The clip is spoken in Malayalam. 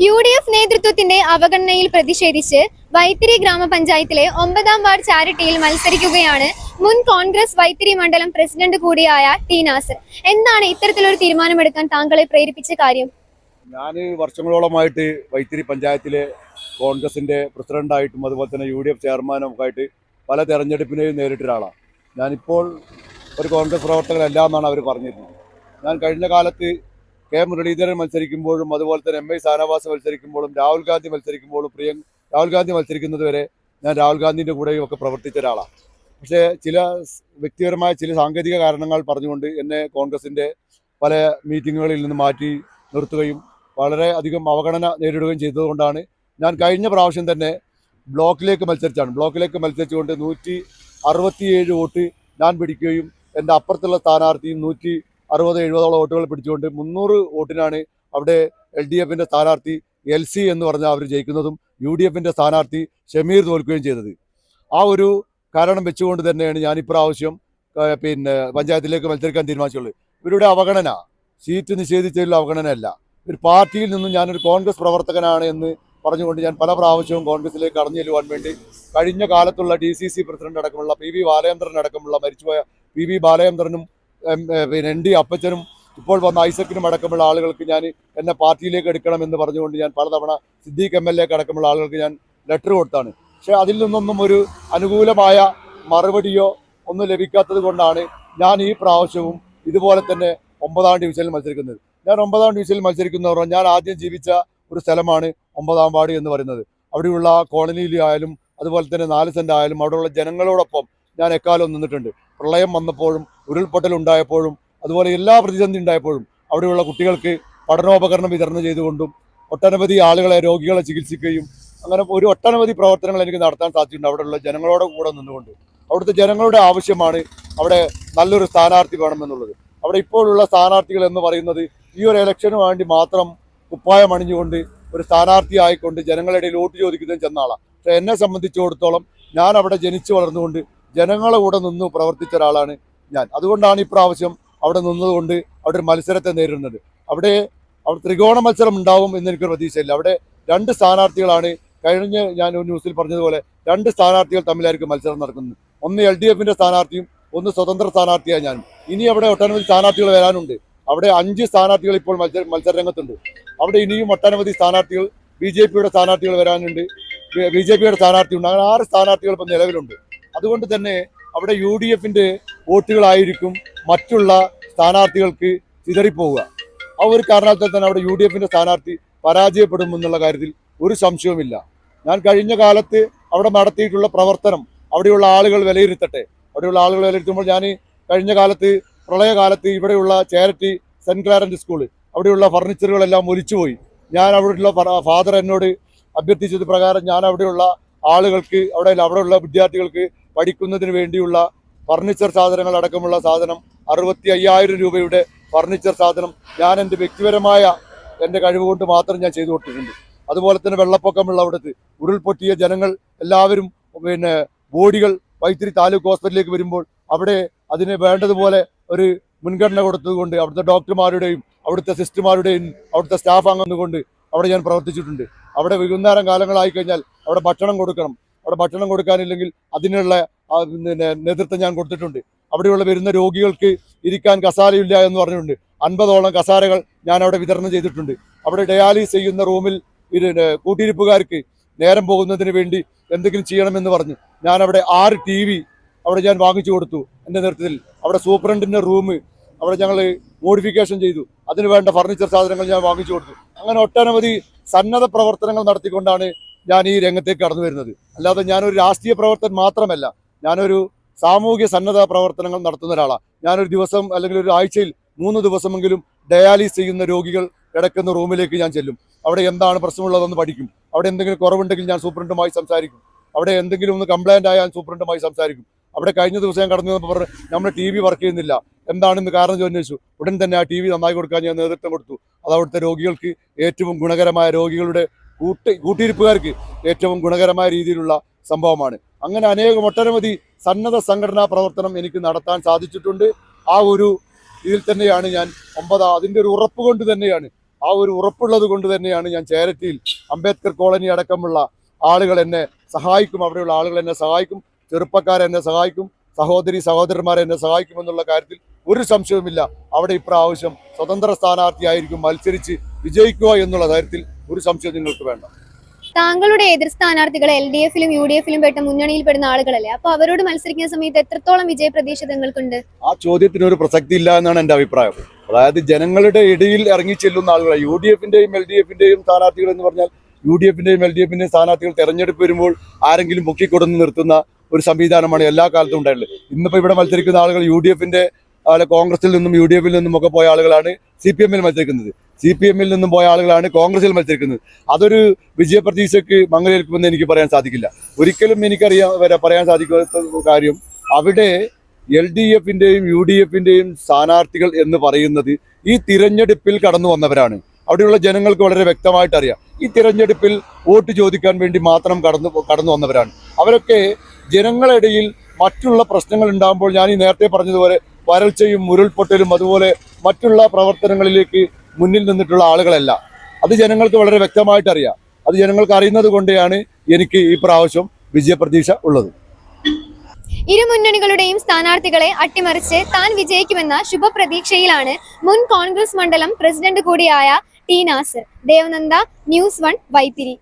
UDF നേതൃത്വത്തിന്റെ അവഗണനയിൽ പ്രതിഷേധിച്ച് വൈത്തിരി ഗ്രാമപഞ്ചായത്തിലെ 9ാം വാർഡ് ചാരിറ്റിയിൽ മത്സരിക്കുകയാണ് മുൻ കോൺഗ്രസ് വൈത്തിരി മണ്ഡലം പ്രസിഡന്റ് കൂടിയായ ടി നാസർ. എന്താണ് ഇത്തരത്തിലൊരു തീരുമാനമെടുക്കാൻ താങ്കളെ പ്രേരിപ്പിച്ച കാര്യം? ഞാൻ വർഷങ്ങളോളമായിട്ട് വൈത്തിരി പഞ്ചായത്തിലെ കോൺഗ്രസിന്റെ പ്രസിഡന്റായിട്ടും അതുപോലെ തന്നെ UDF ചെയർമാനും ഒക്കെ ആയിട്ട് പല തെരഞ്ഞെടുപ്പിനെയും നേരിട്ട ഒരാളാണ്. ഞാനിപ്പോൾ ഒരു കോൺഗ്രസ് പ്രവർത്തകനല്ല എന്നാണ് അവർ പറഞ്ഞിരുന്നത്. ഞാൻ കഴിഞ്ഞ കാലത്ത് കെ മുരളീധരൻ മത്സരിക്കുമ്പോഴും അതുപോലെ തന്നെ MI ഷാനവാസ് മത്സരിക്കുമ്പോഴും രാഹുൽ ഗാന്ധി മത്സരിക്കുമ്പോഴും രാഹുൽ ഗാന്ധി മത്സരിക്കുന്നത് വരെ ഞാൻ രാഹുൽ ഗാന്ധിൻ്റെ കൂടെയും ഒക്കെ പ്രവർത്തിച്ച ഒരാളാണ്. പക്ഷേ ചില വ്യക്തിപരമായ ചില സാങ്കേതിക കാരണങ്ങൾ പറഞ്ഞുകൊണ്ട് എന്നെ കോൺഗ്രസിൻ്റെ പല മീറ്റിങ്ങുകളിൽ നിന്ന് മാറ്റി നിർത്തുകയും വളരെ അധികം അവഗണന നേരിടുകയും ചെയ്തതുകൊണ്ടാണ് ഞാൻ കഴിഞ്ഞ പ്രാവശ്യം തന്നെ ബ്ലോക്കിലേക്ക് മത്സരിച്ചുകൊണ്ട് 167 വോട്ട് ഞാൻ പിടിക്കുകയും എൻ്റെ അപ്പുറത്തുള്ള സ്ഥാനാർത്ഥിയും 160-70 വോട്ടുകൾ പിടിച്ചുകൊണ്ട് 300 വോട്ടിനാണ് അവിടെ LDFിൻ്റെ സ്ഥാനാർത്ഥി LC എന്ന് പറഞ്ഞാൽ അവർ ജയിക്കുന്നതും UDFിൻ്റെ സ്ഥാനാർത്ഥി ഷമീർ തോൽക്കുകയും ചെയ്തത്. ആ ഒരു കാരണം വെച്ചുകൊണ്ട് തന്നെയാണ് ഞാൻ ഇപ്രാവശ്യം പഞ്ചായത്തിലേക്ക് മത്സരിക്കാൻ തീരുമാനിച്ചുള്ളത്. ഇവരുടെ അവഗണന സീറ്റ് നിഷേധിച്ചതിലുള്ള അവഗണനയല്ല. ഒരു പാർട്ടിയിൽ നിന്നും ഞാനൊരു കോൺഗ്രസ് പ്രവർത്തകനാണ് എന്ന് പറഞ്ഞുകൊണ്ട് ഞാൻ പല പ്രാവശ്യവും കോൺഗ്രസിലേക്ക് കടന്നു ചെല്ലുവാൻ വേണ്ടി കഴിഞ്ഞ കാലത്തുള്ള DCC പ്രസിഡന്റ് അടക്കമുള്ള PV ബാലചന്ദ്രൻ അടക്കമുള്ള മരിച്ചുപോയ PV ബാലചന്ദ്രനും ND അപ്പച്ചനും ഇപ്പോൾ വന്ന ഐസക്കിനും അടക്കമുള്ള ആളുകൾക്ക് ഞാൻ എന്നെ പാർട്ടിയിലേക്ക് എടുക്കണമെന്ന് പറഞ്ഞുകൊണ്ട് ഞാൻ പലതവണ സിദ്ദീഖ് MLA അടക്കമുള്ള ആളുകൾക്ക് ഞാൻ ലെറ്റർ കൊടുത്താണ്. പക്ഷേ അതിൽ നിന്നൊന്നും ഒരു അനുകൂലമായ മറുപടിയോ ഒന്നും ലഭിക്കാത്തത് കൊണ്ടാണ് ഞാൻ ഈ പ്രാവശ്യവും ഇതുപോലെ തന്നെ 9ാം ഡിവിഷനിൽ മത്സരിക്കുന്നത്. ഞാൻ 9ാം ഡിവിഷനിൽ മത്സരിക്കുന്നവർ ഞാൻ ആദ്യം ജീവിച്ച ഒരു സ്ഥലമാണ് 9ാം വാർഡ് എന്ന് പറയുന്നത്. അവിടെയുള്ള കോളനിയിലായാലും അതുപോലെ തന്നെ 4 സെന്റ് ആയാലും അവിടെയുള്ള ജനങ്ങളോടൊപ്പം ഞാൻ എക്കാലം നിന്നിട്ടുണ്ട്. പ്രളയം വന്നപ്പോഴും ഉരുൾപൊട്ടൽ ഉണ്ടായപ്പോഴും അതുപോലെ എല്ലാ പ്രതിസന്ധി ഉണ്ടായപ്പോഴും അവിടെയുള്ള കുട്ടികൾക്ക് പഠനോപകരണം വിതരണം ചെയ്തുകൊണ്ടും ഒട്ടനവധി ആളുകളെ രോഗികളെ ചികിത്സിക്കുകയും അങ്ങനെ ഒരു ഒട്ടനവധി പ്രവർത്തനങ്ങൾ എനിക്ക് നടത്താൻ സാധിച്ചിട്ടുണ്ട്. അവിടെയുള്ള ജനങ്ങളോട് കൂടെ നിന്നുകൊണ്ട് അവിടുത്തെ ജനങ്ങളുടെ ആവശ്യമാണ് അവിടെ നല്ലൊരു സ്ഥാനാർത്ഥി വേണമെന്നുള്ളത്. അവിടെ ഇപ്പോഴുള്ള സ്ഥാനാർത്ഥികൾ എന്ന് പറയുന്നത് ഈ ഒരു ഇലക്ഷന് വേണ്ടി മാത്രം കുപ്പായം അണിഞ്ഞുകൊണ്ട് ഒരു സ്ഥാനാർത്ഥി ആയിക്കൊണ്ട് ജനങ്ങളുടെ ഇടയിൽ വോട്ട് ചോദിക്കുന്നതിന് ചെന്ന ആളാണ്. പക്ഷെ എന്നെ സംബന്ധിച്ചിടത്തോളം ഞാൻ അവിടെ ജനിച്ചു വളർന്നുകൊണ്ട് ജനങ്ങളെ കൂടെ നിന്ന് പ്രവർത്തിച്ച ഒരാളാണ് ഞാൻ. അതുകൊണ്ടാണ് ഇപ്രാവശ്യം അവിടെ നിന്നതുകൊണ്ട് അവിടെ ഒരു മത്സരത്തെ നേരിടുന്നത്. അവിടെ ത്രികോണ മത്സരം ഉണ്ടാവും എന്നെനിക്കൊരു പ്രതീക്ഷയില്ല. അവിടെ 2 സ്ഥാനാർത്ഥികളാണ്. കഴിഞ്ഞ് ഞാൻ ഒരു ന്യൂസിൽ പറഞ്ഞതുപോലെ 2 സ്ഥാനാർത്ഥികൾ തമ്മിലായിരിക്കും മത്സരം നടക്കുന്നത്. ഒന്ന് LDFിൻ്റെ സ്ഥാനാർത്ഥിയും ഒന്ന് സ്വതന്ത്ര സ്ഥാനാർത്ഥിയാണ് ഞാനും. ഇനി അവിടെ ഒട്ടനവധി സ്ഥാനാർത്ഥികൾ വരാനുണ്ട്. അവിടെ 5 സ്ഥാനാർത്ഥികൾ ഇപ്പോൾ മത്സരരംഗത്തുണ്ട്. അവിടെ ഇനിയും ഒട്ടനവധി സ്ഥാനാർത്ഥികൾ BJPയുടെ സ്ഥാനാർത്ഥികൾ വരാനുണ്ട്. BJPയുടെ സ്ഥാനാർത്ഥിയുണ്ട്. അങ്ങനെ 6 സ്ഥാനാർത്ഥികൾ ഇപ്പം നിലവിലുണ്ട്. അതുകൊണ്ട് തന്നെ അവിടെ UDFിൻ്റെ വോട്ടുകളായിരിക്കും മറ്റുള്ള സ്ഥാനാർത്ഥികൾക്ക് ചിതറിപ്പോവുക. ആ ഒരു കാരണത്താൽ തന്നെ അവിടെ UDFിൻ്റെ സ്ഥാനാർത്ഥി പരാജയപ്പെടുമെന്നുള്ള കാര്യത്തിൽ ഒരു സംശയവുമില്ല. ഞാൻ കഴിഞ്ഞ കാലത്ത് അവിടെ നടത്തിയിട്ടുള്ള പ്രവർത്തനം അവിടെയുള്ള ആളുകൾ വിലയിരുത്തട്ടെ. അവിടെയുള്ള ആളുകൾ വിലയിരുത്തുമ്പോൾ ഞാൻ കഴിഞ്ഞ കാലത്ത് പ്രളയകാലത്ത് ഇവിടെയുള്ള ചാരിറ്റി സെൻറ്റ് ക്ലാരൻസ് സ്കൂൾ അവിടെയുള്ള ഫർണിച്ചറുകളെല്ലാം ഒലിച്ചുപോയി. ഞാൻ അവിടെയുള്ള ഫാദർ എന്നോട് അഭ്യർത്ഥിച്ചത് പ്രകാരം ഞാൻ അവിടെയുള്ള ആളുകൾക്ക് അവിടെയുള്ള വിദ്യാർത്ഥികൾക്ക് പഠിക്കുന്നതിന് വേണ്ടിയുള്ള ഫർണിച്ചർ സാധനങ്ങൾ അടക്കമുള്ള സാധനം 65,000 രൂപയുടെ ഫർണിച്ചർ സാധനം ഞാൻ എൻ്റെ വ്യക്തിപരമായ എൻ്റെ കഴിവ് കൊണ്ട് മാത്രം ഞാൻ ചെയ്തു കൊടുത്തിട്ടുണ്ട്. അതുപോലെ തന്നെ വെള്ളപ്പൊക്കമുള്ള അവിടുത്തെ ഉരുൾപൊട്ടിയ ജനങ്ങൾ എല്ലാവരും ബോഡികൾ വൈത്തിരി താലൂക്ക് ഹോസ്പിറ്റലിലേക്ക് വരുമ്പോൾ അവിടെ അതിന് വേണ്ടതുപോലെ ഒരു മുൻഗണന കൊടുത്തതുകൊണ്ട് അവിടുത്തെ ഡോക്ടർമാരുടെയും അവിടുത്തെ സിസ്റ്റർമാരുടെയും അവിടുത്തെ സ്റ്റാഫ് അംഗം അവിടെ ഞാൻ പ്രവർത്തിച്ചിട്ടുണ്ട്. അവിടെ വൈകുന്നേരം കാലങ്ങളായി കഴിഞ്ഞാൽ അവിടെ ഭക്ഷണം കൊടുക്കണം. അവിടെ ഭക്ഷണം കൊടുക്കാനില്ലെങ്കിൽ അതിനുള്ള നേതൃത്വം ഞാൻ കൊടുത്തിട്ടുണ്ട്. അവിടെയുള്ള വരുന്ന രോഗികൾക്ക് ഇരിക്കാൻ കസാരയില്ല എന്ന് പറഞ്ഞിട്ടുണ്ട്. 50ഓളം കസാരകൾ ഞാൻ അവിടെ വിതരണം ചെയ്തിട്ടുണ്ട്. അവിടെ ഡയാലിസ് ചെയ്യുന്ന റൂമിൽ കൂട്ടിരിപ്പുകാർക്ക് നേരം പോകുന്നതിന് വേണ്ടി എന്തെങ്കിലും ചെയ്യണമെന്ന് പറഞ്ഞു ഞാൻ അവിടെ 6 TV അവിടെ ഞാൻ വാങ്ങിച്ചു കൊടുത്തു. എൻ്റെ നേതൃത്വത്തിൽ അവിടെ സൂപ്രണ്ടിൻ്റെ റൂം അവിടെ ഞങ്ങൾ മോഡിഫിക്കേഷൻ ചെയ്തു. അതിന് വേണ്ട ഫർണിച്ചർ സാധനങ്ങൾ ഞാൻ വാങ്ങിച്ചു കൊടുത്തു. അങ്ങനെ ഒട്ടനവധി സന്നദ്ധ പ്രവർത്തനങ്ങൾ നടത്തിക്കൊണ്ടാണ് ഞാൻ ഈ രംഗത്തേക്ക് കടന്നു വരുന്നത്. അല്ലാതെ ഞാനൊരു രാഷ്ട്രീയ പ്രവർത്തകൻ മാത്രമല്ല, ഞാനൊരു സാമൂഹിക സന്നദ്ധ പ്രവർത്തനങ്ങൾ നടത്തുന്ന ഒരാളാണ്. ഞാനൊരു ദിവസം അല്ലെങ്കിൽ ഒരു ആഴ്ചയിൽ 3 ദിവസമെങ്കിലും ഡയാലിസ് ചെയ്യുന്ന രോഗികൾ കിടക്കുന്ന റൂമിലേക്ക് ഞാൻ ചെല്ലും. അവിടെ എന്താണ് പ്രശ്നമുള്ളതെന്ന് പഠിക്കും. അവിടെ എന്തെങ്കിലും കുറവുണ്ടെങ്കിൽ ഞാൻ സൂപ്രണ്ടുമായി സംസാരിക്കും. അവിടെ എന്തെങ്കിലും ഒന്ന് കംപ്ലൈൻ്റ് ആയാൽ സൂപ്രണ്ടുമായി സംസാരിക്കും. അവിടെ കഴിഞ്ഞ ദിവസം ഞാൻ കടന്നു വന്നപ്പോൾ പറഞ്ഞു നമ്മുടെ TV വർക്ക് ചെയ്യുന്നില്ല, എന്താണെന്ന് കാരണം ചോദിച്ചു. ഉടൻ തന്നെ ആ TV നന്നായി കൊടുക്കാൻ ഞാൻ നേതൃത്വം കൊടുത്തു. അത് അവിടുത്തെ രോഗികൾക്ക് ഏറ്റവും ഗുണകരമായ, രോഗികളുടെ കൂട്ടിരിപ്പുകാർക്ക് ഏറ്റവും ഗുണകരമായ രീതിയിലുള്ള സംഭവമാണ്. അങ്ങനെ ഒട്ടനവധി സന്നദ്ധ സംഘടനാ പ്രവർത്തനം എനിക്ക് നടത്താൻ സാധിച്ചിട്ടുണ്ട്. ആ ഒരു ഇതിൽ തന്നെയാണ് ഞാൻ അതിൻ്റെ ഒരു ഉറപ്പ് കൊണ്ട് തന്നെയാണ് ആ ഒരു ഉറപ്പുള്ളത് കൊണ്ട് തന്നെയാണ് ഞാൻ ചേരറ്റിയിൽ അംബേദ്കർ കോളനി അടക്കമുള്ള ആളുകൾ എന്നെ സഹായിക്കും, അവിടെയുള്ള ആളുകൾ എന്നെ സഹായിക്കും, ചെറുപ്പക്കാരെന്നെ സഹായിക്കും, സഹോദരന്മാരെ എന്നെ സഹായിക്കുമെന്നുള്ള കാര്യത്തിൽ ഒരു സംശയവുമില്ല. അവിടെ ഇപ്രാവശ്യം സ്വതന്ത്ര സ്ഥാനാർത്ഥിയായിരിക്കും മത്സരിച്ച് വിജയിക്കുക എന്നുള്ള കാര്യത്തിൽ ഒരു സംശയം നിങ്ങൾക്ക് വേണ്ട. താങ്കളുടെ എതിർ സ്ഥാനാർത്ഥികൾ LDF-ലും UDF-ലും പെട്ട മുന്നണിയിൽപ്പെടുന്ന ആളുകളല്ലേ, അപ്പൊ അവരോട് മത്സരിക്കുന്ന സമയത്ത് എത്രത്തോളം വിജയ പ്രതീക്ഷ നിങ്ങൾക്കുണ്ട്? ആ ചോദ്യത്തിന് ഒരു പ്രസക്തി ഇല്ല എന്നാണ് എൻ്റെ അഭിപ്രായം. അതായത് ജനങ്ങളുടെ ഇടയിൽ ഇറങ്ങിച്ചെല്ലുന്ന ആളുകളെ UDF-ന്റെയും LDF-ന്റെയും സ്ഥാനാർത്ഥികൾ എന്ന് പറഞ്ഞാൽ UDF-ന്റെയും LDF-ന്റെയും സ്ഥാനാർത്ഥികൾ തെരഞ്ഞെടുപ്പ് വരുമ്പോൾ ആരെങ്കിലും പൊക്കിക്കൊടുന്ന് നിർത്തുന്ന ഒരു സംവിധാനമാണ് എല്ലാ കാലത്തും ഉണ്ടായിട്ടുള്ളത്. ഇന്നിപ്പോൾ ഇവിടെ മത്സരിക്കുന്ന ആളുകൾ UDF-ന്റെ കോൺഗ്രസിൽ നിന്നും UDF-ൽ നിന്നും ഒക്കെ പോയ ആളുകളാണ് CPM-ൽ മത്സരിക്കുന്നത്, CPM-ൽ നിന്നും പോയ ആളുകളാണ് കോൺഗ്രസിൽ മത്സരിക്കുന്നത്. അതൊരു വിജയപ്രതീക്ഷയ്ക്ക് മങ്ങലേൽക്കുമെന്ന് എനിക്ക് പറയാൻ സാധിക്കില്ല. ഒരിക്കലും പറയാൻ സാധിക്കാത്ത കാര്യം അവിടെ LDF-ന്റെയും UDF-ന്റെയും സ്ഥാനാർത്ഥികൾ എന്ന് പറയുന്നത് ഈ തിരഞ്ഞെടുപ്പിൽ കടന്നു വന്നവരാണ്. അവിടെയുള്ള ജനങ്ങൾക്ക് വളരെ വ്യക്തമായിട്ട് അറിയാം. ഈ തിരഞ്ഞെടുപ്പിൽ വോട്ട് ചോദിക്കാൻ വേണ്ടി മാത്രം കടന്നു വന്നവരാണ്. അവരൊക്കെ ജനങ്ങളിടയിൽ മറ്റുള്ള പ്രശ്നങ്ങൾ ഉണ്ടാകുമ്പോൾ ഞാൻ ഈ നേരത്തെ പറഞ്ഞതുപോലെ വരൾച്ചയും ഉരുൾപൊട്ടലും അതുപോലെ മറ്റുള്ള പ്രവർത്തനങ്ങളിലേക്ക് മുന്നിൽ നിന്നിട്ടുള്ള ആളുകളല്ല. അത് ജനങ്ങൾക്ക് വളരെ വ്യക്തമായിട്ട് അറിയാം. അത് ജനങ്ങൾക്ക് അറിയുന്നത് കൊണ്ടാണ് എനിക്ക് ഈ പ്രാവശ്യം വിജയപ്രതീക്ഷ ഉള്ളത്. ഇരു മുന്നണികളുടെയും സ്ഥാനാർത്ഥികളെ അട്ടിമറിച്ച് താൻ വിജയിക്കുമെന്ന ശുഭപ്രതീക്ഷയിലാണ് മുൻ കോൺഗ്രസ് മണ്ഡലം പ്രസിഡന്റ് കൂടിയായ ടി നാസർ. ദേവനന്ദ, News 1 വൈത്തിരി.